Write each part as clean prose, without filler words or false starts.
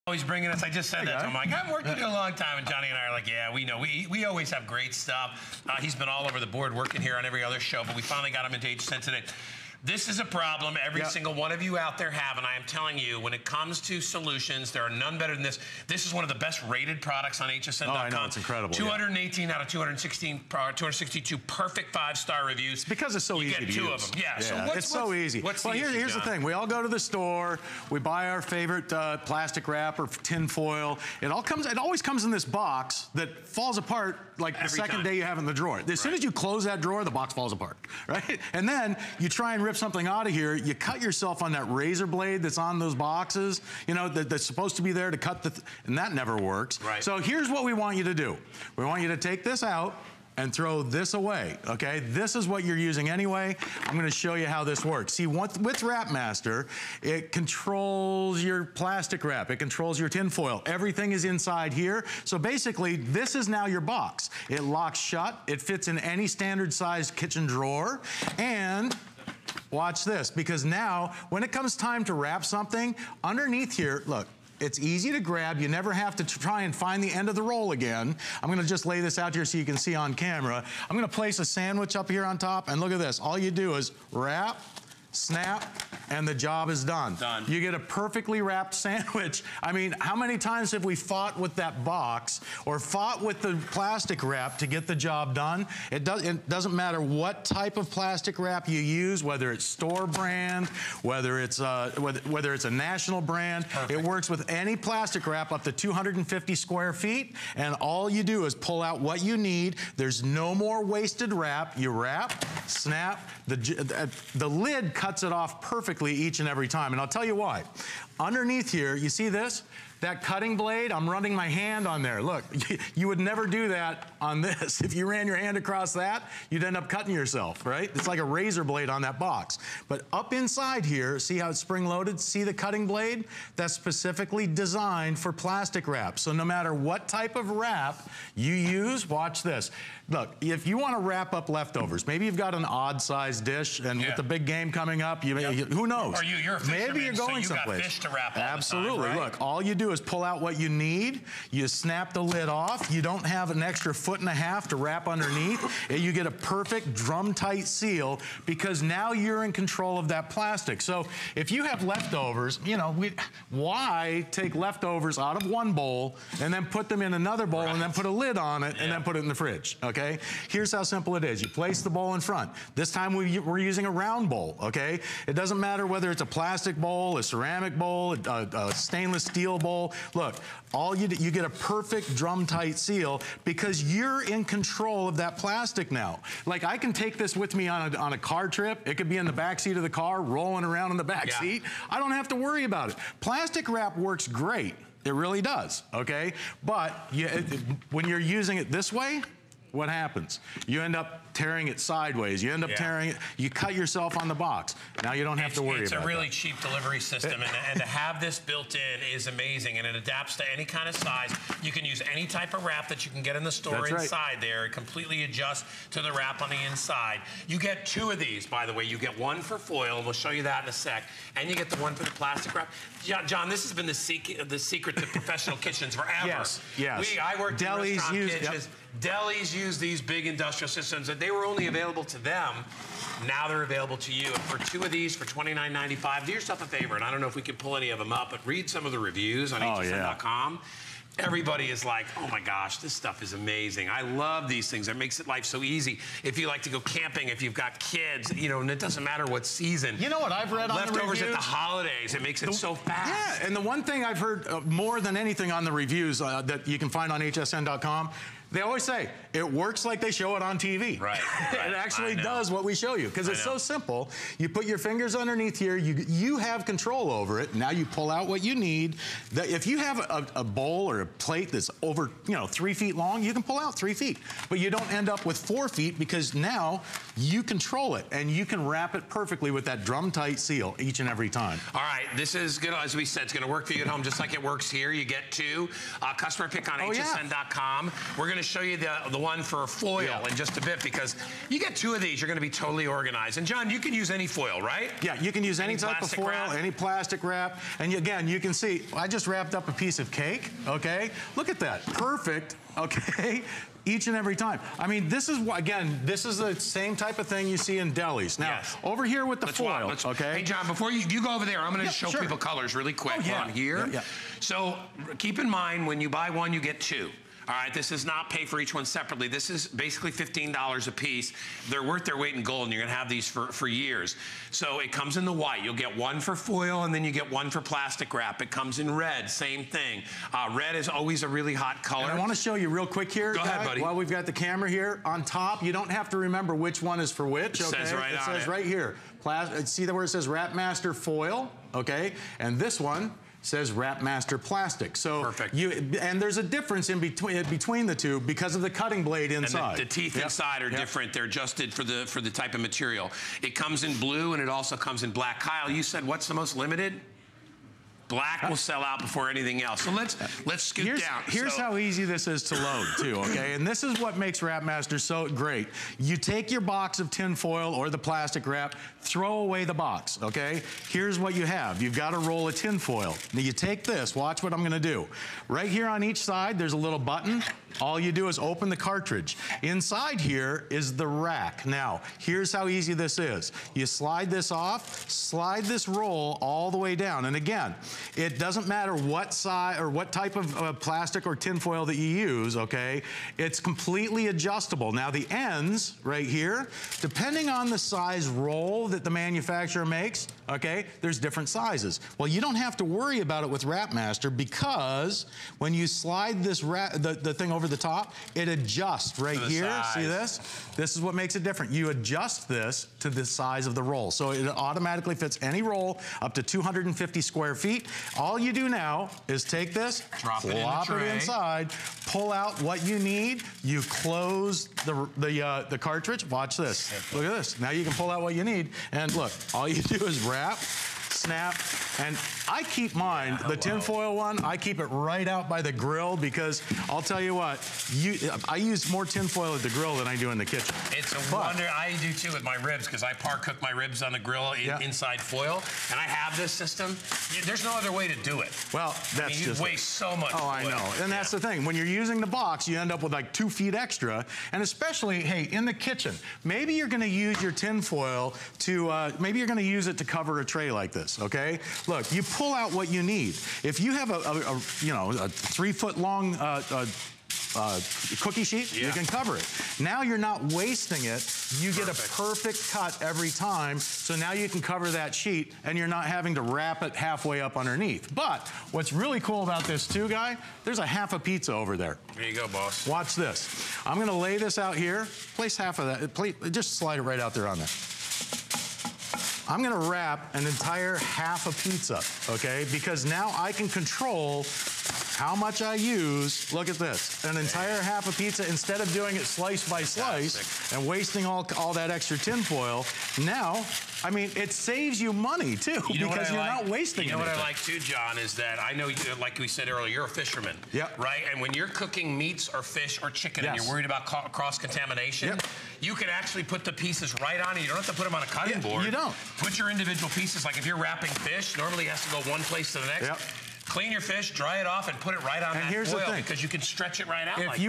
Always bringing us. I just said that to him. I'm like, I've worked with you a long time, and Johnny and I are like, yeah, we know. We always have great stuff. He's been all over the board working here on every other show, but we finally got him into HSN today. This is a problem every single one of you out there have, and I am telling you, when it comes to solutions, there are none better than this. This is one of the best rated products on HSN.com. Oh, I know, it's incredible. 218 out of 262 perfect 5-star reviews. Because it's so easy to use. You get 2 of them. Yeah, so it's so easy. Well, here's the thing. We all go to the store. We buy our favorite plastic wrap or tin foil. It always comes in this box that falls apart like the second day you have it in the drawer. As soon as you close that drawer, the box falls apart, right? And then you try and rip something out of here, you cut yourself on that razor blade that's on those boxes, you know, that's supposed to be there to cut and that never works. Right. So here's what we want you to do. We want you to take this out and throw this away, okay? This is what you're using anyway. I'm gonna show you how this works. See, with WrapMaster, it controls your plastic wrap, it controls your tin foil. Everything is inside here. So basically, this is now your box. It locks shut, it fits in any standard sized kitchen drawer, and watch this, because now, when it comes time to wrap something, underneath here, look, it's easy to grab. You never have to try and find the end of the roll again. I'm gonna just lay this out here so you can see on camera. I'm gonna place a sandwich up here on top, and look at this. All you do is wrap, snap, and the job is done. You get a perfectly wrapped sandwich. I mean, how many times have we fought with that box or fought with the plastic wrap to get the job done? It doesn't matter what type of plastic wrap you use, whether it's store brand, whether it's a national brand. It works with any plastic wrap up to 250 square feet, and all you do is pull out what you need. There's no more wasted wrap. You wrap, snap, the lid cuts it off perfectly each and every time, and I'll tell you why. Underneath here, you see this? That cutting blade, I'm running my hand on there. Look, you would never do that on this. If you ran your hand across that, you'd end up cutting yourself, right? It's like a razor blade on that box. But up inside here, see how it's spring-loaded? See the cutting blade? That's specifically designed for plastic wrap. So no matter what type of wrap you use, watch this. Look, if you want to wrap up leftovers, maybe you've got an odd-sized dish, and with the big game coming up, who knows? Or you're a fisherman, maybe you're going so you someplace. Got fish to wrap all Absolutely. The time, right? Look, all you do is pull out what you need. You snap the lid off. You don't have an extra 1.5 feet to wrap underneath. You get a perfect drum-tight seal because now you're in control of that plastic. So if you have leftovers, you know, why take leftovers out of one bowl and then put them in another bowl and then put a lid on it and then put it in the fridge, okay? Here's how simple it is. You place the bowl in front. This time we're using a round bowl, okay? It doesn't matter whether it's a plastic bowl, a ceramic bowl, a stainless steel bowl. Look, you get a perfect drum-tight seal because you're in control of that plastic now. Like, I can take this with me on a car trip. It could be in the back seat of the car, rolling around in the back seat. I don't have to worry about it. Plastic wrap works great. It really does, okay? But when you're using it this way, what happens? You end up tearing it sideways. You end up tearing it. You cut yourself on the box. Now you don't have to worry about it. It's a really cheap delivery system, and to have this built in is amazing, and it adapts to any kind of size. You can use any type of wrap that you can get in the store inside there. It completely adjusts to the wrap on the inside. You get 2 of these, by the way. You get one for foil, and we'll show you that in a sec, and you get the one for the plastic wrap. John, this has been the secret to professional kitchens forever. Yes. I worked in restaurant kitchens. Delis use these big industrial systems, and they were only available to them. Now they're available to you. And for 2 of these for $29.95, do yourself a favor, and I don't know if we can pull any of them up, but read some of the reviews on HSN.com. Everybody is like, oh my gosh, this stuff is amazing. I love these things. It makes life so easy. If you like to go camping, if you've got kids, you know, and it doesn't matter what season. You know what I've read on the reviews? Leftovers at the holidays, it makes it so fast. Yeah, and the one thing I've heard more than anything on the reviews that you can find on HSN.com, they always say, it works like they show it on TV. Right. It actually does what we show you, because it's so simple. You put your fingers underneath here, you have control over it. Now you pull out what you need. If you have a bowl or a plate that's over 3 feet long, you can pull out 3 feet. But you don't end up with 4 feet, because now you control it, and you can wrap it perfectly with that drum-tight seal each and every time. All right, this is good, as we said, it's gonna work for you at home just like it works here. You get 2. Customer pick on HSN.com. We're gonna to show you the one for foil in just a bit, because you get 2 of these, you're going to be totally organized. And John, you can use any foil, right? Yeah, you can use any type of foil, wrap? any plastic wrap. And again, you can see, I just wrapped up a piece of cake, okay? Look at that, perfect, okay? Each and every time. I mean, this is, again, this is the same type of thing you see in delis. Now, over here with the foil, okay? Hey, John, before you go over there, I'm going to show people colors really quick on here. So keep in mind, when you buy one, you get 2. All right, this is not pay for each one separately. This is basically $15 a piece. They're worth their weight in gold, and you're gonna have these for years. So it comes in the white. You'll get one for foil, and then you get one for plastic wrap. It comes in red, same thing. Red is always a really hot color. And I wanna show you real quick here, Go ahead, buddy. While we've got the camera here. On top, you don't have to remember which one is for which, okay? It says right on it. It says right here. See where it says Wrap Master Foil, okay? And this one says Wrap Master Plastic. So perfect. And there's a difference in between the two because of the cutting blade inside. And the teeth inside are different. They're adjusted for the type of material. It comes in blue, and it also comes in black. Kyle, you said what's the most limited? Black will sell out before anything else. So let's scoot down. Here's how easy this is to load too, okay? And this is what makes Wrap Master so great. You take your box of tin foil or the plastic wrap, throw away the box, okay? Here's what you have. You've got a roll of tin foil. Now you take this, watch what I'm gonna do. Right here on each side, there's a little button. All you do is open the cartridge. Inside here is the rack. Now, here's how easy this is. You slide this off, slide this roll all the way down. And again, it doesn't matter what size or what type of plastic or tin foil that you use, okay? It's completely adjustable. Now, the ends right here, depending on the size roll that the manufacturer makes, okay, there's different sizes. Well, you don't have to worry about it with Wrap Master because when you slide this the thing over the top, it adjusts right here. Size. See this? This is what makes it different. You adjust this to the size of the roll. So it automatically fits any roll up to 250 square feet. All you do now is take this, drop plop it inside, pull out what you need, you close the cartridge. Watch this. Look at this. Now you can pull out what you need, and look, all you do is wrap, snap, and I keep mine, the tinfoil one, I keep it right out by the grill because I'll tell you what, I use more tinfoil at the grill than I do in the kitchen. It's a wonder. I do too with my ribs because I par cook my ribs on the grill inside foil, and I have this system. There's no other way to do it. Well, that's you waste so much foil. I know. And that's the thing. When you're using the box, you end up with like 2 feet extra, and especially, hey, in the kitchen, maybe you're going to use your tinfoil to, maybe you're going to use it to cover a tray like this, okay? Look, you pull out what you need. If you have a 3-foot long cookie sheet, you can cover it. Now you're not wasting it. You get a perfect cut every time. So now you can cover that sheet and you're not having to wrap it halfway up underneath. But what's really cool about this too, Guy, there's a half a pizza over there. There you go, boss. Watch this. I'm gonna lay this out here. Place half of that, just slide it right out there on there. I'm gonna wrap an entire half a pizza, okay? Because now I can control how much I use. Look at this, an entire half a pizza. Instead of doing it slice by slice and wasting all that extra tin foil, now, I mean, it saves you money too because you're not wasting anything. You know what I like too, John, is that I know, like we said earlier, you're a fisherman, right? And when you're cooking meats or fish or chicken and you're worried about cross-contamination, you can actually put the pieces right on it. You don't have to put them on a cutting board. You don't. Put your individual pieces, like if you're wrapping fish, normally it has to go one place to the next. Clean your fish, dry it off, and put it right on that here's foil the thing. because you can stretch it right out if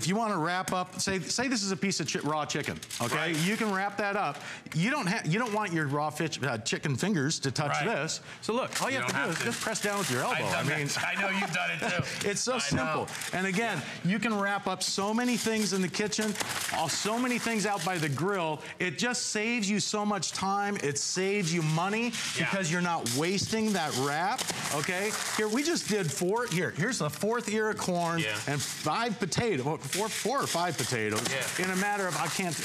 you want to wrap up, say this is a piece of raw chicken, okay? You can wrap that up. You don't want your raw chicken fingers to touch this. So look, all you have to do is just press down with your elbow. I know you've done it too. It's so simple. And again, you can wrap up so many things in the kitchen, so many things out by the grill. It just saves you so much time. It saves you money because you're not wasting that wrap, okay? Here, we just did here's the 4th ear of corn and 5 potatoes, 4 or 5 potatoes in a matter of,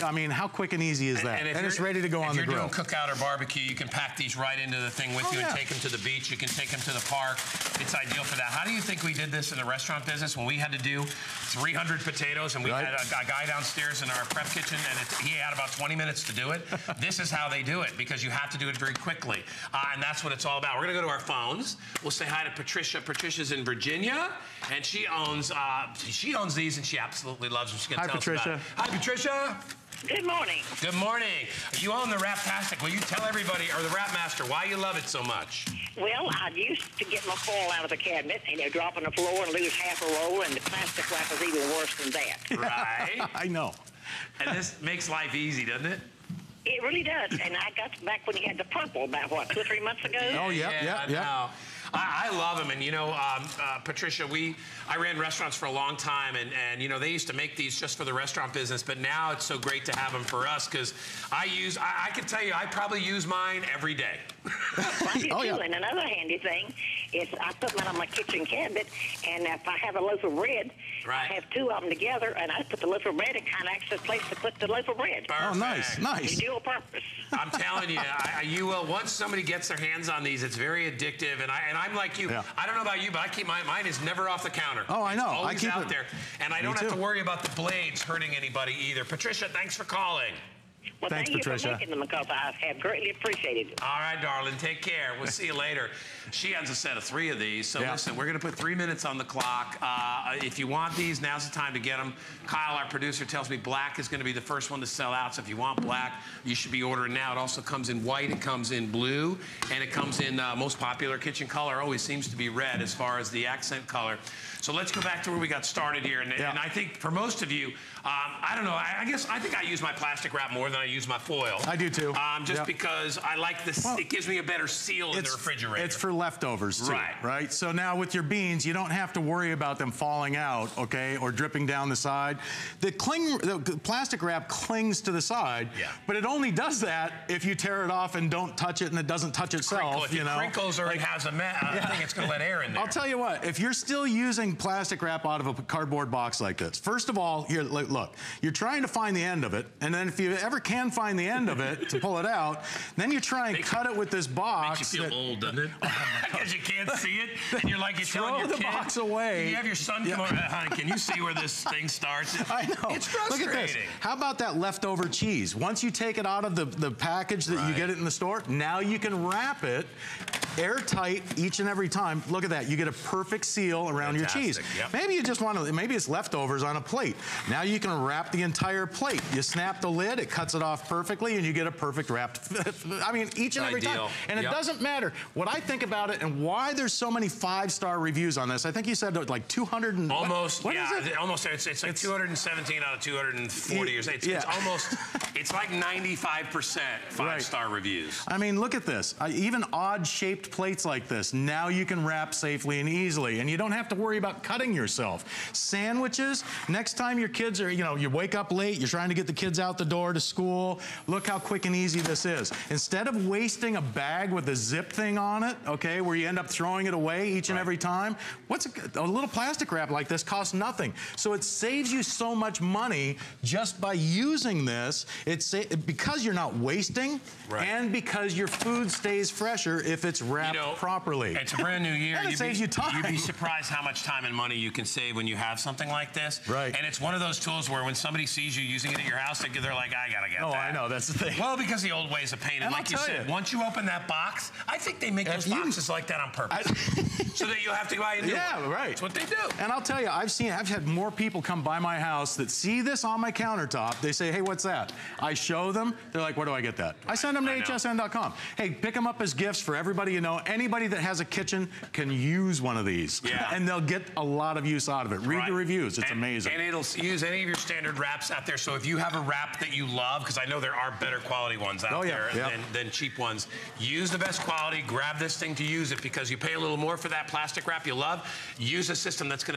I mean, how quick and easy is that? And it's ready to go on the grill. If you're doing cookout or barbecue, you can pack these right into the thing with you and take them to the beach. You can take them to the park. It's ideal for that. How do you think we did this in the restaurant business when we had to do 300 potatoes and we had a guy downstairs in our prep kitchen and he had about 20 minutes to do it. This is how they do it because you have to do it very quickly. And that's what it's all about. We're going to go to our phones. We'll say hi to Patricia. Patricia's in Virginia and she owns these and she absolutely loves them. She's going to tell us about it. Hi, Patricia. Good morning. Good morning. You own the Wrap-tastic. Will you tell everybody, or the Wrap Master, why you love it so much? Well, I used to get my foil out of the cabinet and they'd drop on the floor and lose half a roll, and the plastic wrap is even worse than that. Right? I know. And this makes life easy, doesn't it? It really does. And I got back when you had the purple about, what, 2 or 3 months ago? Oh, yeah. I love them, and you know, Patricia, I ran restaurants for a long time, and you know, they used to make these just for the restaurant business, but now it's so great to have them for us because I can tell you, I probably use mine every day. I do too. And another handy thing is I put mine on my kitchen cabinet, and if I have a loaf of bread, I have 2 of them together, and I put the loaf of bread in kind of extra place to put the loaf of bread. Perfect. Oh, nice. Dual purpose. I'm telling you, you will. Once somebody gets their hands on these, it's very addictive, and I'm like you. Yeah. I don't know about you, but I keep mine is never off the counter. Oh, I know. It's always I keep out there, and I don't have to worry about the blades hurting anybody either. Patricia, thanks for calling. Well, thanks, thank Patricia. you for making them because I have greatly appreciated it. All right, darling. Take care. We'll see you later. She has a set of 3 of these. So listen, we're going to put 3 minutes on the clock. If you want these, now's the time to get them. Kyle, our producer, tells me black is going to be the first one to sell out. So if you want black, you should be ordering now. It also comes in white, it comes in blue, and it comes in most popular kitchen color always seems to be red as far as the accent color. So let's go back to where we got started here. And I think for most of you, I don't know, I think I use my plastic wrap more than I use my foil. I do too. Just because I like this, it gives me a better seal in the refrigerator. It's for leftovers too, right? So now with your beans, you don't have to worry about them falling out, okay, or dripping down the side. The plastic wrap clings to the side, but it only does that if you tear it off and don't touch it and it doesn't touch itself. If it crinkles or it has a thing, it's going to let air in there. I'll tell you what, if you're still using plastic wrap out of a cardboard box like this, first of all, here, look, you're trying to find the end of it, and then if you ever can find the end of it to pull it out, then you try and cut it with this box. Makes you feel old, doesn't it? Because you can't see it, and you're like, you're telling your kid. Throw the box away. You have your son come over, honey, can you see where this thing starts? I know. It's frustrating. Look at this. How about that leftover cheese? Once you take it out of the package that you get it in the store, now you can wrap it airtight each and every time. Look at that. You get a perfect seal around your cheese. Maybe you just want to, maybe it's leftovers on a plate. Now you can wrap the entire plate. You snap the lid, it cuts it off perfectly, and you get a perfect wrapped, I mean, each and every time. And it doesn't matter. What I think about it and why there's so many 5-star reviews on this, I think you said like 200 and... Almost, what is it? Almost, it's like 217 out of 240 or so. It's almost, it's like 95% 5-star reviews. I mean, look at this. Even odd-shaped plates like this, now you can wrap safely and easily, and you don't have to worry about cutting yourself. Sandwiches, next time your kids are, you wake up late, you're trying to get the kids out the door to school, look how quick and easy this is. Instead of wasting a bag with a zip thing on it, okay, where you end up throwing it away each and every time, a little plastic wrap like this costs nothing. So it saves you so much money just by using this. Because you're not wasting, and because your food stays fresher if it's wrapped properly. It's a brand new year. And it saves you time. You'd be surprised how much time and money you can save when you have something like this. And it's one of those tools where when somebody sees you using it at your house, they're like, I gotta get that. Oh, I know, that's the thing. Well, because the old ways of pain. And like you said, once you open that box, I think they make those boxes like that on purpose. So that you'll have to buy a new one. That's what they do. And I'll tell you, I've had more people come by my house that see this on my countertop. They say, hey, what's that? I show them. They're like, where do I get that? I send them to hsn.com. Hey, pick them up as gifts for everybody you know. Anybody that has a kitchen can use one of these. And they'll get a lot of use out of it. Read the reviews. It's amazing. And it'll use any of your standard wraps out there. So if you have a wrap that you love, because I know there are better quality ones out there than cheap ones, use the best quality. Grab this thing to use it because you pay a little more for that plastic wrap you love. Use a system that's going to